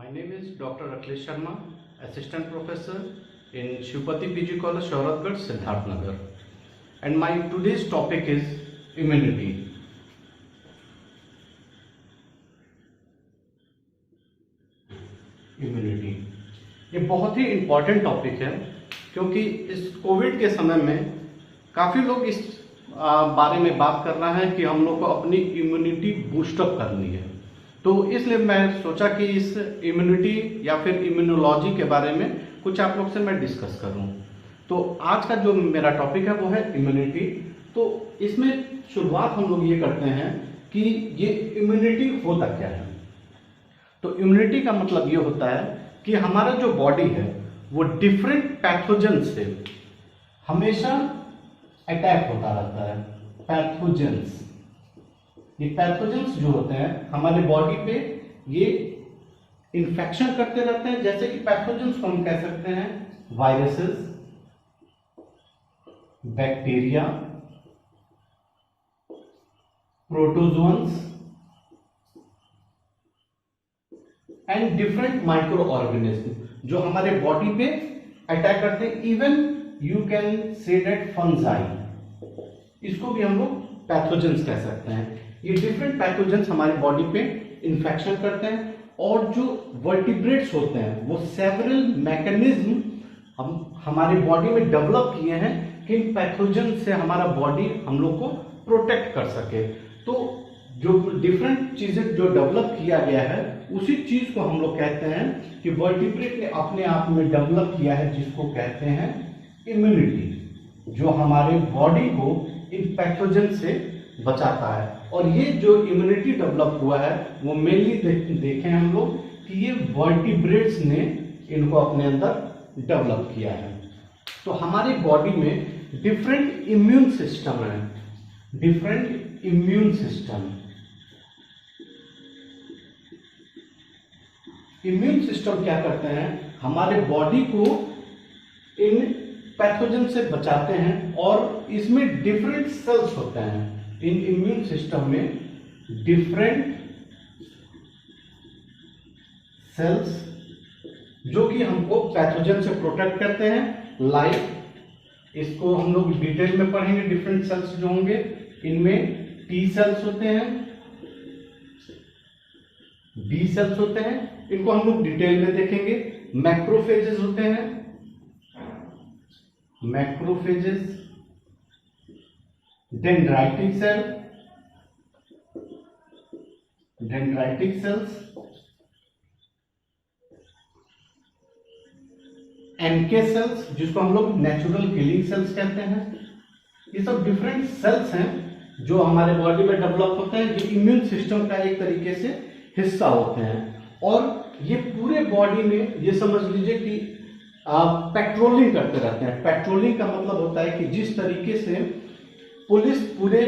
My name is Dr. Akhilesh Sharma, Assistant Professor in Shivpati PG College, Shaurathgarh, Siddharthnagar. And my today's topic is immunity. Immunity ये बहुत ही important topic है क्योंकि इस Covid के समय में काफ़ी लोग इस बारे में बात कर रहे हैं कि हम लोग को अपनी इम्यूनिटी बूस्टअप करनी है। तो इसलिए मैं सोचा कि इस इम्यूनिटी या फिर इम्यूनोलॉजी के बारे में कुछ आप लोग से मैं डिस्कस करूं। तो आज का जो मेरा टॉपिक है वो है इम्यूनिटी। तो इसमें शुरुआत हम लोग ये करते हैं कि ये इम्यूनिटी होता क्या है। तो इम्यूनिटी का मतलब ये होता है कि हमारा जो बॉडी है वो डिफरेंट पैथोजन से हमेशा अटैक होता रहता है। पैथोजेंस, ये पैथोजेंस जो होते हैं हमारे बॉडी पे ये इन्फेक्शन करते रहते हैं। जैसे कि पैथोजेंस को हम कह सकते हैं viruses, bacteria, protozoans and different micro organism जो हमारे बॉडी पे अटैक करते हैं। Even you can say that fungi, इसको भी हम लोग पैथोजेंस कह सकते हैं। ये डिफरेंट पैथोजेंस हमारी बॉडी पे इन्फेक्शन करते हैं और जो वर्टिब्रेट्स होते हैं वो सेवरल मैकेनिज्म हमारी बॉडी में डेवलप किए हैं कि इन पैथोजन से हमारा बॉडी हम लोग को प्रोटेक्ट कर सके। तो जो डिफरेंट चीजें जो डेवलप किया गया है उसी चीज को हम लोग कहते हैं कि वर्टिब्रेट ने अपने आप में डेवलप किया है, जिसको कहते हैं इम्यूनिटी, जो हमारे बॉडी को इन पैथोजन से बचाता है। और ये जो इम्यूनिटी डेवलप हुआ है वो मेनली देखें हम लोग कि ये वर्टिब्रेट्स ने इनको अपने अंदर डेवलप किया है। तो हमारी बॉडी में डिफरेंट इम्यून सिस्टम है, different immune system. Immune system क्या करते हैं, हमारे बॉडी को इन पैथोजन से बचाते हैं और इसमें डिफरेंट सेल्स होते हैं। इन इम्यून सिस्टम में डिफरेंट सेल्स जो कि हमको पैथोजन से प्रोटेक्ट करते हैं। लाइक इसको हम लोग डिटेल में पढ़ेंगे। डिफरेंट सेल्स जो होंगे इनमें टी सेल्स होते हैं, बी सेल्स होते हैं, इनको हम लोग डिटेल में देखेंगे। मैक्रोफेजेस होते हैं, macrophages, dendritic cell, dendritic cells, NK cells जिसको हम लोग नेचुरल किलिंग सेल्स कहते हैं। ये सब डिफरेंट सेल्स हैं जो हमारे बॉडी में डेवलप होते हैं। ये इम्यून सिस्टम का एक तरीके से हिस्सा होते हैं और ये पूरे बॉडी में ये समझ लीजिए कि पेट्रोलिंग करते रहते हैं। पेट्रोलिंग का मतलब होता है कि जिस तरीके से पुलिस पूरे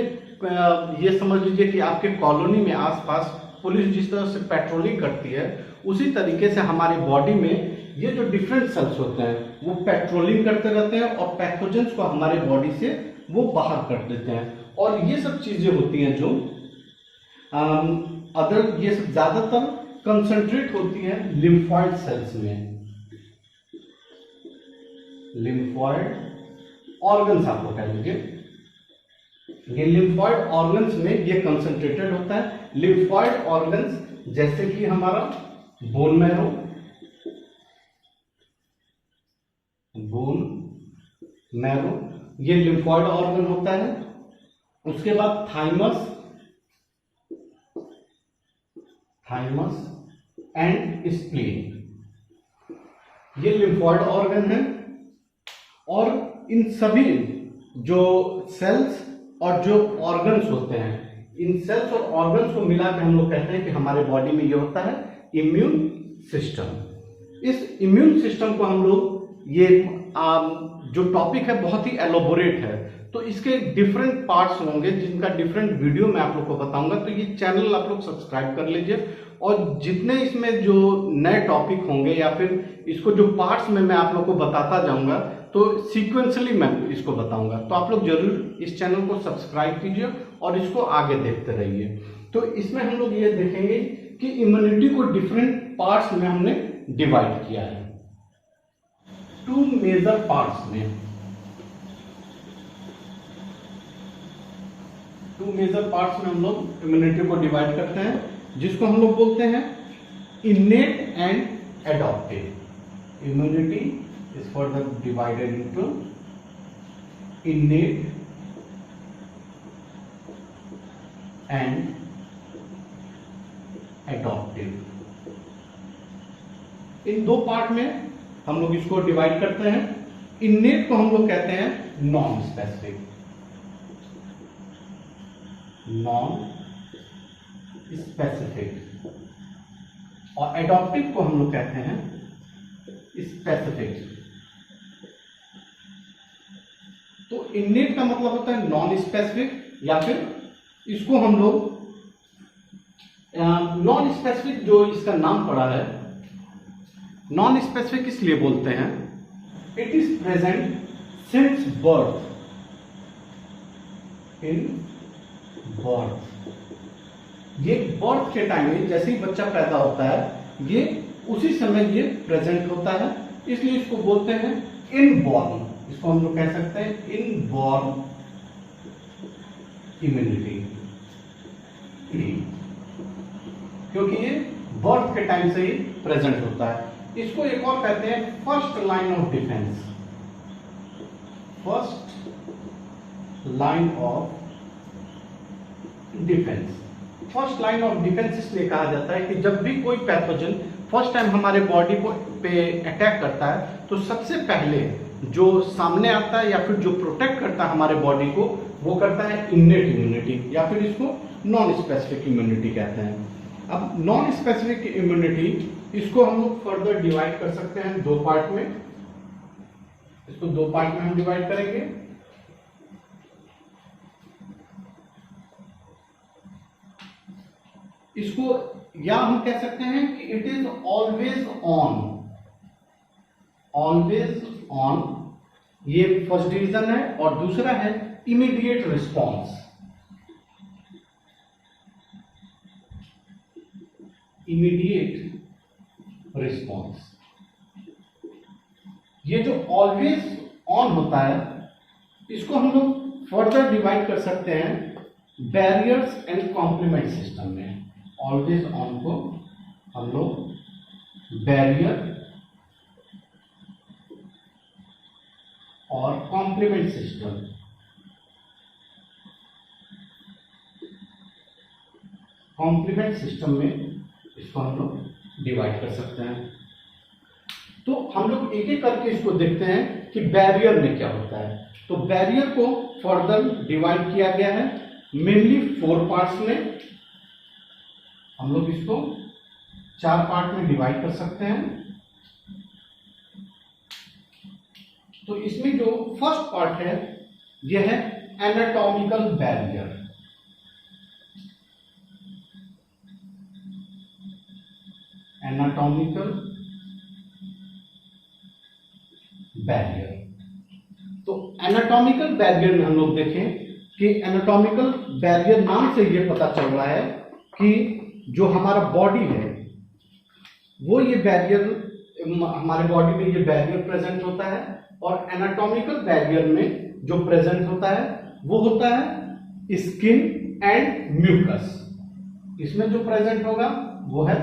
ये समझ लीजिए कि आपके कॉलोनी में आसपास पुलिस जिस तरह से पेट्रोलिंग करती है उसी तरीके से हमारी बॉडी में ये जो डिफरेंट सेल्स होते हैं वो पेट्रोलिंग करते रहते हैं और पैथोजेंस को हमारे बॉडी से वो बाहर कर देते हैं। और ये सब चीजें होती हैं जो ये सब ज्यादातर कंसंट्रेट होती हैं लिम्फॉइड सेल्स में। लिम्फॉइड ऑर्गन्स आपको कह लीजिए, ये लिम्फॉइड ऑर्गन्स में ये कंसंट्रेटेड होता है। लिम्फॉइड ऑर्गन्स जैसे कि हमारा बोन मैरो, बोन मैरो ये लिम्फॉइड ऑर्गन होता है। उसके बाद थाइमस, थाइमस एंड स्प्लीन ये लिम्फॉइड ऑर्गन है। और इन सभी जो सेल्स और जो ऑर्गन्स होते हैं, इन सेल्स और ऑर्गन्स को मिला के हम लोग कहते हैं कि हमारे बॉडी में ये होता है इम्यून सिस्टम। इस इम्यून सिस्टम को हम लोग ये जो टॉपिक है बहुत ही एलोबोरेट है, तो इसके डिफरेंट पार्ट्स होंगे जिनका डिफरेंट वीडियो मैं आप लोग को बताऊंगा। तो ये चैनल आप लोग सब्सक्राइब कर लीजिए और जितने इसमें जो नए टॉपिक होंगे या फिर इसको जो पार्ट्स में मैं आप लोग को बताता जाऊंगा तो सीक्वेंसली मैं इसको बताऊंगा। तो आप लोग जरूर इस चैनल को सब्सक्राइब कीजिए और इसको आगे देखते रहिए। तो इसमें हम लोग ये देखेंगे कि इम्यूनिटी को डिफरेंट पार्ट्स में हमने डिवाइड किया है, 2 मेजर पार्ट्स में। 2 मेजर पार्ट्स में हम लोग इम्यूनिटी को डिवाइड करते हैं, जिसको हम लोग बोलते हैं इनेट and adaptive. Immunity is further divided into इनेट and adaptive. In 2 part में हम लोग इसको डिवाइड करते हैं। इनेट को हम लोग कहते हैं नॉन स्पेसिफिक, नॉन स्पेसिफिक, और एडॉप्टिव को हम लोग कहते हैं स्पेसिफिक। तो इनेट का मतलब होता है नॉन स्पेसिफिक, या फिर इसको हम लोग नॉन स्पेसिफिक, जो इसका नाम पड़ा है नॉन स्पेसिफिक इसलिए बोलते हैं, it is present since birth, in birth. ये बर्थ के टाइम में जैसे ही बच्चा पैदा होता है, ये उसी समय ये प्रेजेंट होता है, इसलिए इसको बोलते हैं इनबॉर्न। इसको हम लोग कह सकते हैं इनबॉर्न इम्यूनिटी, क्योंकि ये बर्थ के टाइम से ही प्रेजेंट होता है। इसको एक और कहते हैं first line of defence, first line of defence. First line of defence इसलिए कहा जाता है कि जब भी कोई पैथोजन फर्स्ट टाइम हमारे बॉडी को पे अटैक करता है, तो सबसे पहले जो सामने आता है या फिर जो प्रोटेक्ट करता है हमारे बॉडी को, वो करता है इनेट इम्यूनिटी, या फिर इसको नॉन स्पेसिफिक इम्यूनिटी कहते हैं। अब नॉन स्पेसिफिक इम्यूनिटी, इसको हम लोग फर्दर डिवाइड कर सकते हैं 2 पार्ट में। इसको 2 पार्ट में हम डिवाइड करेंगे। इसको या हम कह सकते हैं कि it is always on, always on, ये फर्स्ट डिवीजन है। और दूसरा है इमीडिएट रिस्पॉन्स, इमीडिएट रिस्पॉन्स। ये जो ऑलवेज ऑन होता है, इसको हम लोग फर्दर डिवाइड कर सकते हैं बैरियर्स एंड कॉम्प्लीमेंट सिस्टम में। ऑलवेज ऑन को हम लोग बैरियर और कॉम्प्लीमेंट सिस्टम, कॉम्प्लीमेंट सिस्टम में इसको हम लोग डिवाइड कर सकते हैं। तो हम लोग एक एक करके इसको देखते हैं कि बैरियर में क्या होता है। तो बैरियर को फर्दर डिवाइड किया गया है मेनली 4 पार्ट्स में। हम लोग इसको 4 पार्ट में डिवाइड कर सकते हैं। तो इसमें जो फर्स्ट पार्ट है, यह है एनाटॉमिकल बैरियर। Anatomical barrier. तो एनाटॉमिकल बैरियर में हम लोग देखें कि एनाटॉमिकल बैरियर नाम से ये पता चल रहा है कि जो हमारा बॉडी है, वो ये बैरियर, हमारे बॉडी में ये बैरियर प्रेजेंट होता है। और एनाटॉमिकल बैरियर में जो प्रेजेंट होता है, वो होता है स्किन एंड म्यूकस। इसमें जो प्रेजेंट होगा वो है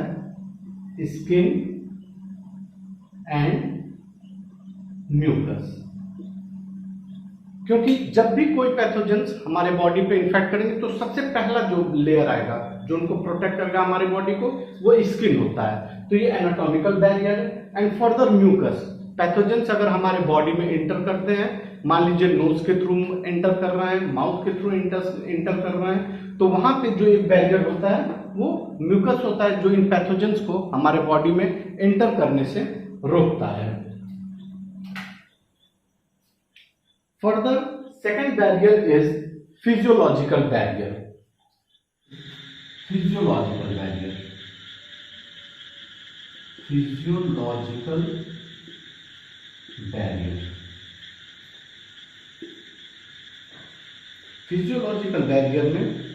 स्किन एंड म्यूकस। क्योंकि जब भी कोई पैथोजेंस हमारे बॉडी पे इन्फेक्ट करेंगे, तो सबसे पहला जो लेयर आएगा जो उनको प्रोटेक्ट करेगा हमारे बॉडी को, वो स्किन होता है। तो ये एनाटॉमिकल बैरियर है। एंड फर्दर म्यूकस, पैथोजेंस अगर हमारे बॉडी में एंटर करते हैं, मान लीजिए नोज के थ्रू एंटर कर रहे हैं, माउथ के थ्रू एंटर कर रहे हैं, तो वहां पे जो एक बैरियर होता है वो म्यूकस होता है, जो इन पैथोजेंस को हमारे बॉडी में एंटर करने से रोकता है। Further second barrier is physiological barrier. Physiological barrier, physiological barrier. Physiological barrier में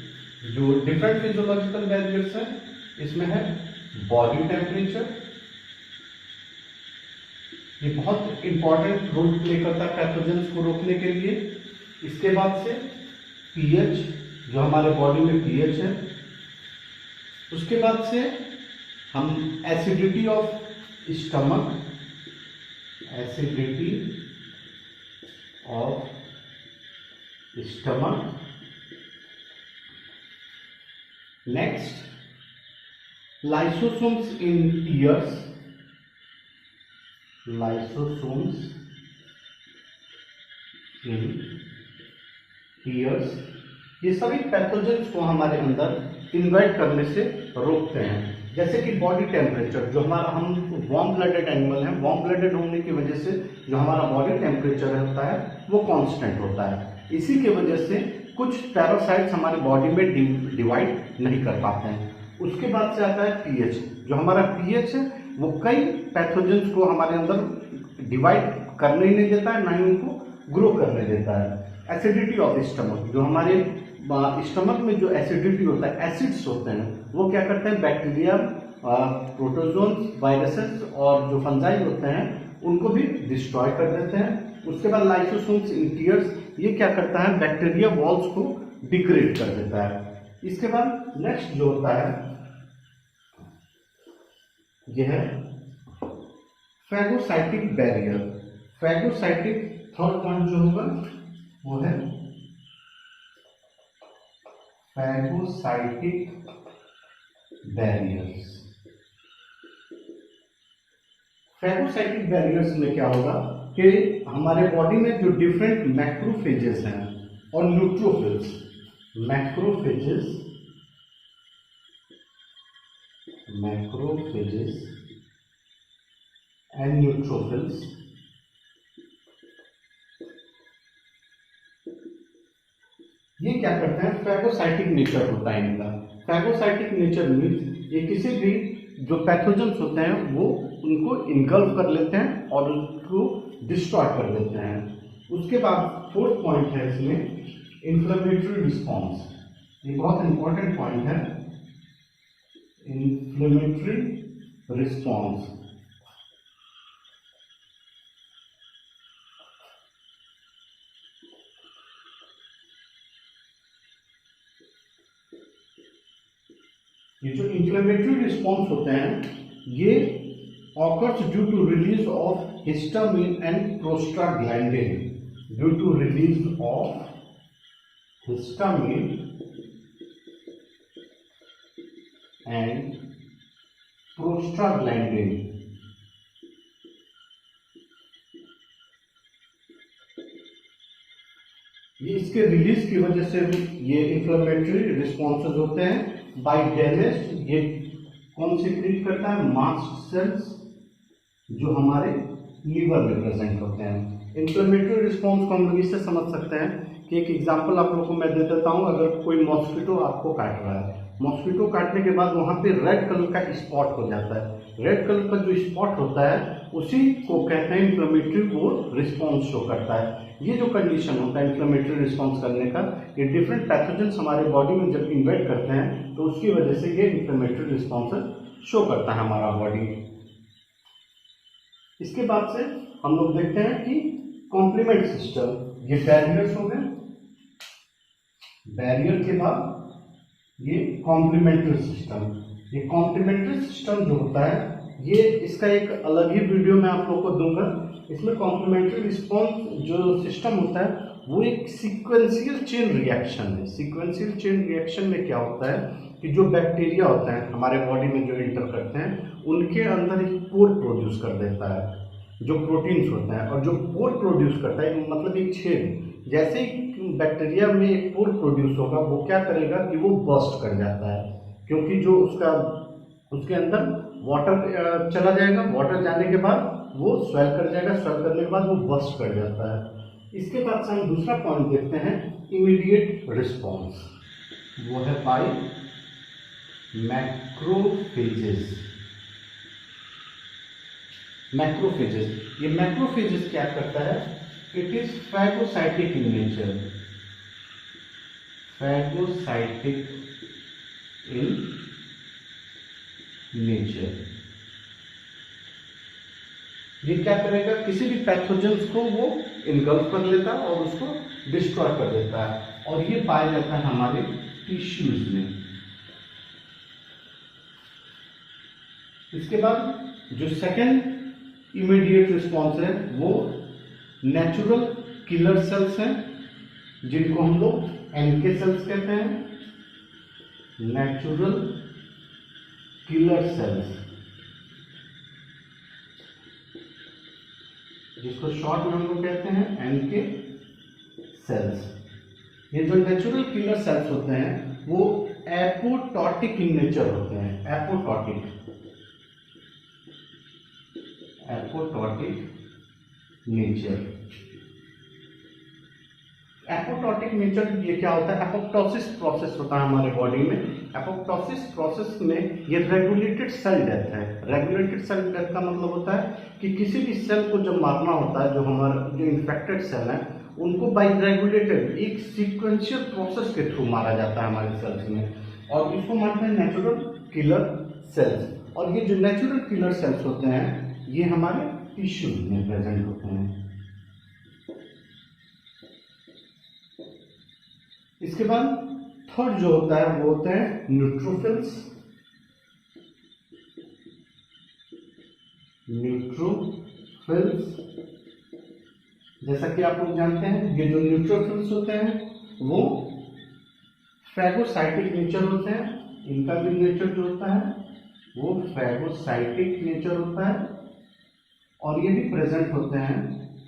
जो डिफरेंट फिजियोलॉजिकल बैरियर्स हैं, इसमें है बॉडी टेम्परेचर, ये बहुत इंपॉर्टेंट रोल प्ले करता है पैथोजेंस को रोकने के लिए। इसके बाद से पीएच, जो हमारे बॉडी में पीएच है। उसके बाद से हम acidity of stomach, acidity of stomach. Next lysosomes in years, lysosomes in years, ये सभी पैथोजेंस को हमारे अंदर इन्वाइट करने से रोकते हैं। जैसे कि बॉडी टेम्परेचर, जो हमारा, हम वार्म ब्लडेड एनिमल हैं, वार्म ब्लडेड होने की वजह से जो हमारा बॉडी टेम्परेचर होता है वो कांस्टेंट होता है। इसी के वजह से कुछ पैरासाइट्स हमारे बॉडी में डिवाइड नहीं कर पाते हैं। उसके बाद से आता है पीएच, जो हमारा पीएच है वो कई पैथोजेंस को हमारे अंदर डिवाइड करने ही नहीं देता है, ना ही उनको ग्रो करने देता है। एसिडिटी ऑफ स्टमक, जो हमारे स्टमक में जो एसिडिटी होता है, एसिड्स होते हैं, वो क्या करते हैं, बैक्टीरिया, प्रोटोजोन्स, वायरसेस और जो फंजाई होते हैं उनको भी डिस्ट्रॉय कर देते हैं। उसके बाद लाइसोसोम्स इन टीयर्स, ये क्या करता है, बैक्टीरिया वॉल्स को डिग्रेड कर देता है। इसके बाद नेक्स्ट जो होता है यह है phagocytic barrier. Phagocytic third point जो होगा वो है फैगोसाइटिक बैरियर्स। फैगोसाइटिक बैरियर्स में क्या होगा कि हमारे बॉडी में जो डिफरेंट मैक्रोफेजेस हैं और न्यूट्रोफिल्स, मैक्रोफेजेस एंड न्यूट्रोफिल्स, ये क्या करते हैं, फैगोसाइटिक नेचर होता है इनका। फैगोसाइटिक नेचर मीन्स ये किसी भी जो पैथोजेंस होते हैं वो उनको इनगल्फ कर लेते हैं और उसको डिस्ट्रॉय कर देते हैं। उसके बाद फोर्थ पॉइंट है इसमें इन्फ्लेमेटरी रिस्पॉन्स। ये बहुत इंपॉर्टेंट पॉइंट है, इन्फ्लेमेटरी रिस्पॉन्स। ये जो इन्फ्लेमेटरी रिस्पॉन्स होते हैं ये occurs due to release of histamine and prostaglandin, due to release of histamine and prostaglandin. ये इसके रिलीज की वजह से ये इन्फ्लेमेटरी रिस्पॉन्सेज होते हैं। बाय डैमेज, ये कौन सिक्रीट करता है, मास्ट सेल्स जो हमारे लीवर में प्रेजेंट होते हैं। इन्फ्लेमेटरी रिस्पॉन्स को हम लोग इससे समझ सकते हैं कि एक एग्जांपल आप लोगों को मैं दे देता हूं। अगर कोई मॉस्किटो आपको काट रहा है, मॉस्किटो काटने के बाद वहां पे रेड कलर का स्पॉट हो जाता है। रेड कलर का जो स्पॉट होता है उसी को कहते हैं इन्फ्लेमेटरी, वो रिस्पॉन्स शो करता है। ये जो कंडीशन होता है इन्फ्लेमेटरी रिस्पॉन्स करने का, ये डिफरेंट पैथोजेंस हमारे बॉडी में जब इन्वेट करते हैं तो उसकी वजह से ये इन्फ्लेमेटरी रिस्पॉन्स शो करता है हमारा बॉडी। इसके बाद से हम लोग देखते हैं कि कॉम्प्लीमेंट सिस्टम, ये बैरियर्स हो गए। बैरियर के बाद ये कॉम्प्लीमेंट्री सिस्टम। ये कॉम्प्लीमेंट्री सिस्टम जो होता है ये, इसका एक अलग ही वीडियो मैं आप लोगों को दूंगा। इसमें कॉम्प्लीमेंट्री रिस्पॉन्स जो सिस्टम होता है वो एक सीक्वेंशियल चेन रिएक्शन है। सीक्वेंशियल चेन रिएक्शन में क्या होता है कि जो बैक्टीरिया होता है हमारे बॉडी में जो एंटर करते हैं उनके अंदर एक पोर प्रोड्यूस कर देता है, जो प्रोटीन्स होता है। और जो पोर प्रोड्यूस करता है मतलब एक छेद, जैसे ही बैक्टीरिया में एक पोर प्रोड्यूस होगा वो क्या करेगा कि वो बर्स्ट कर जाता है, क्योंकि जो उसके अंदर वाटर चला जाएगा। वाटर जाने के बाद वो स्वेल कर जाएगा, स्वेल करने के बाद वो बर्स्ट कर जाता है। इसके बाद से हम दूसरा पॉइंट देखते हैं, इमीडिएट रिस्पॉन्स। वो है बाय मैक्रोफेजेस। मैक्रोफेजेस, ये मैक्रोफेजेस क्या करता है, it is phagocytic in nature. Phagocytic in nature. ये क्या करेगा, किसी भी पैथोजेंस को वो इनगल्फ कर लेता है और उसको डिस्ट्रॉय कर देता है, और ये पाया जाता है हमारे टिश्यूज में। इसके बाद जो सेकेंड इमीडिएट रिस्पॉन्स है वो नेचुरल किलर सेल्स हैं, जिनको हम लोग एनके सेल्स कहते हैं, नेचुरल किलर सेल्स, जिसको शॉर्ट में हम लोग कहते हैं एनके सेल्स। ये जो नेचुरल किलर सेल्स होते हैं वो एपोटोटिक इन नेचर होते हैं, एपोटोटिक नेचर। एपोटोटिक नेचर ये क्या होता है, एपोप्टोसिस प्रोसेस होता है हमारे बॉडी में। एपोप्टोसिस प्रोसेस में ये रेगुलेटेड सेल डेथ है। रेगुलेटेड सेल डेथ का मतलब होता है कि किसी भी सेल को जब मारना होता है, जो हमारा जो इन्फेक्टेड सेल है उनको बाय रेगुलेटेड एक सीक्वेंशियल प्रोसेस के थ्रू मारा जाता है हमारे सेल्स में, और इसको मानते हैं नेचुरल किलर सेल्स। और ये जो नेचुरल किलर सेल्स होते हैं ये हमारे टिश्यू में प्रेजेंट होते हैं। इसके बाद थर्ड जो होता है वो होते हैं न्यूट्रोफिल्स। न्यूट्रोफिल्स जैसा कि आप लोग जानते हैं, ये जो न्यूट्रोफिल्स होते हैं वो फैगोसाइटिक नेचर होते हैं। इनका भी नेचर जो होता है वो फैगोसाइटिक नेचर होता है, और ये भी प्रेजेंट होते हैं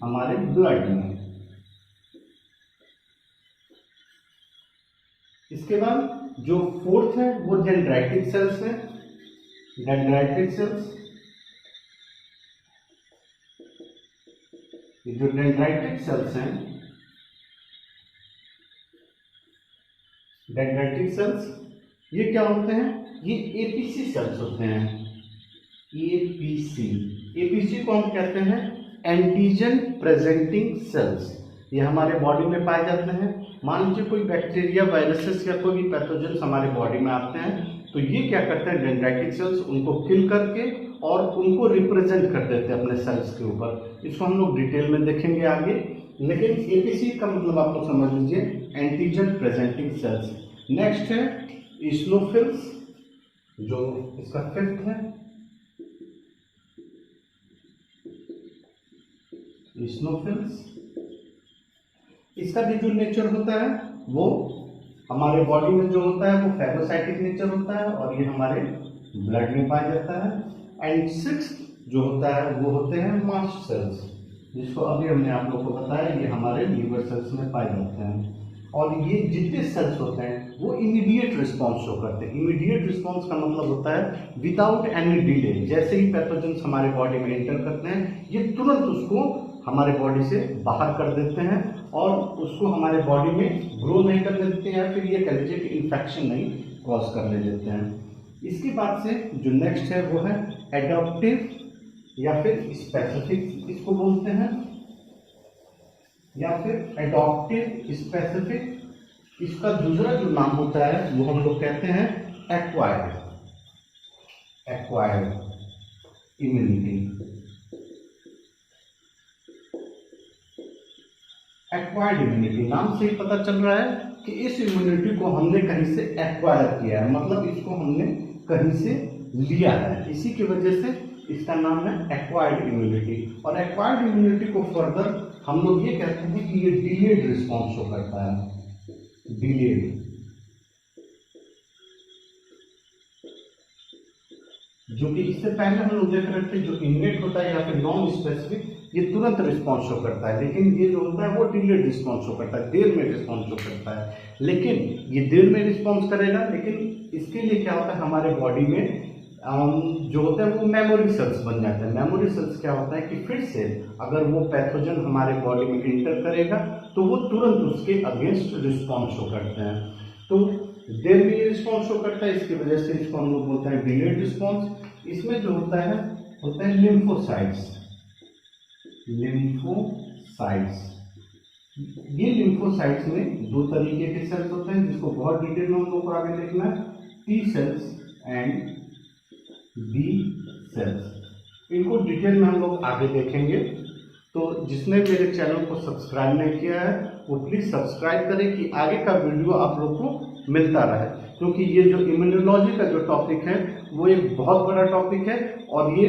हमारे ब्लड में। इसके बाद जो फोर्थ है वो डेंड्राइटिक सेल्स है। डेंड्राइटिक सेल्स, ये जो डेंड्राइटिक सेल्स हैं, डेंड्राइटिक सेल्स ये क्या होते हैं, ये एपीसी सेल्स होते हैं। एपीसी, एपीसी को हम कहते हैं एंटीजन प्रेजेंटिंग सेल्स। ये हमारे बॉडी में पाए जाते हैं। मान लीजिए कोई बैक्टीरिया, वायरसेस या कोई भी पैथोजन हमारे बॉडी में आते हैं तो ये क्या करते हैं, डेंड्राइटिक सेल्स उनको किल करके और उनको रिप्रेजेंट कर देते हैं अपने सेल्स के ऊपर। इसको हम लोग डिटेल में देखेंगे आगे, लेकिन एपीसी का मतलब आप लोग समझ लीजिए, एंटीजन प्रेजेंटिंग सेल्स। नेक्स्ट है इस्नोफिल्स, जो इसका फिफ्थ है, इस्नोफिल्स। इसका भी जो नेचर होता है वो हमारे बॉडी में जो होता है वो फैगोसाइटिक नेचर होता है, और ये हमारे ब्लड में पाया जाता है। एंड सिक्स्थ जो होता है वो होते हैं मास्ट सेल्स, जिसको अभी हमने आप लोग को बताया, ये हमारे लीवर सेल्स में पाए जाते हैं। और ये जितने सेल्स होते हैं वो इमीडिएट रिस्पॉन्स शो करते हैं। इमीडिएट रिस्पॉन्स का मतलब होता है विदाउट एनी डिले। जैसे ही पैथोजेंस हमारे बॉडी में एंटर करते हैं ये तुरंत उसको हमारे बॉडी से बाहर कर देते हैं और उसको हमारे बॉडी में ग्रो नहीं करने देते हैं, या फिर ये कह लीजिए कि इन्फेक्शन नहीं कॉज करने देते हैं। इसके बाद से जो नेक्स्ट है वो है एडॉप्टिव या फिर स्पेसिफिक इसको बोलते हैं, या फिर एडॉप्टिव स्पेसिफिक। इसका दूसरा जो नाम होता है वो हम लोग कहते हैं acquired, acquired immunity. Acquired immunity नाम से ही पता चल रहा है कि इस इम्यूनिटी को हमने कहीं से एक्वायर किया है, मतलब इसको हमने कहीं से लिया है, इसी की वजह से इसका नाम है एक्वायर्ड इम्यूनिटी। और एक्वायर्ड इम्यूनिटी को फर्दर हम लोग ये कहते हैं कि ये डिलेड रिस्पॉन्स शो करता है, डिलेड। जो कि इससे पहले हम लोग देख रहे थे जो इननेट होता है या फिर नॉन स्पेसिफिक, ये तुरंत रिस्पॉन्स शो करता है, लेकिन ये जो होता है वो डिलेड रिस्पॉन्स शो करता है, देर में रिस्पॉन्स शो करता है। लेकिन ये देर में रिस्पॉन्स करेगा, लेकिन इसके लिए क्या होता है हमारे बॉडी में जो होता है वो मेमोरी सेल्स बन जाते हैं। मेमोरी सेल्स क्या होता है कि फिर से अगर वो पैथोजन हमारे बॉडी में इंटर करेगा तो वो तुरंत उसके अगेंस्ट रिस्पॉन्स शो करते हैं। तो देर में रिस्पॉन्स शो करता है, इसकी वजह से इसको हम लोग बोलते हैं डिलेड रिस्पॉन्स। इसमें जो होता है लिम्फोसाइट्स, लिम्फोसाइट्स। ये लिम्फोसाइट्स में दो तरीके के सेल्स होते हैं जिसको बहुत डिटेल में हम लोग को आगे देखना है, T cells and B cells. इनको डिटेल में हम लोग आगे देखेंगे। तो जिसने मेरे चैनल को सब्सक्राइब नहीं किया है वो प्लीज़ सब्सक्राइब करें कि आगे का वीडियो आप लोग को मिलता रहे, क्योंकि ये जो इम्यूनोलॉजी का जो टॉपिक है वो एक बहुत बड़ा टॉपिक है और ये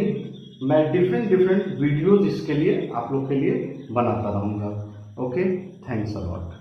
मैं डिफरेंट वीडियोज इसके लिए आप लोग के लिए बनाता रहूँगा। Okay, thanks a lot.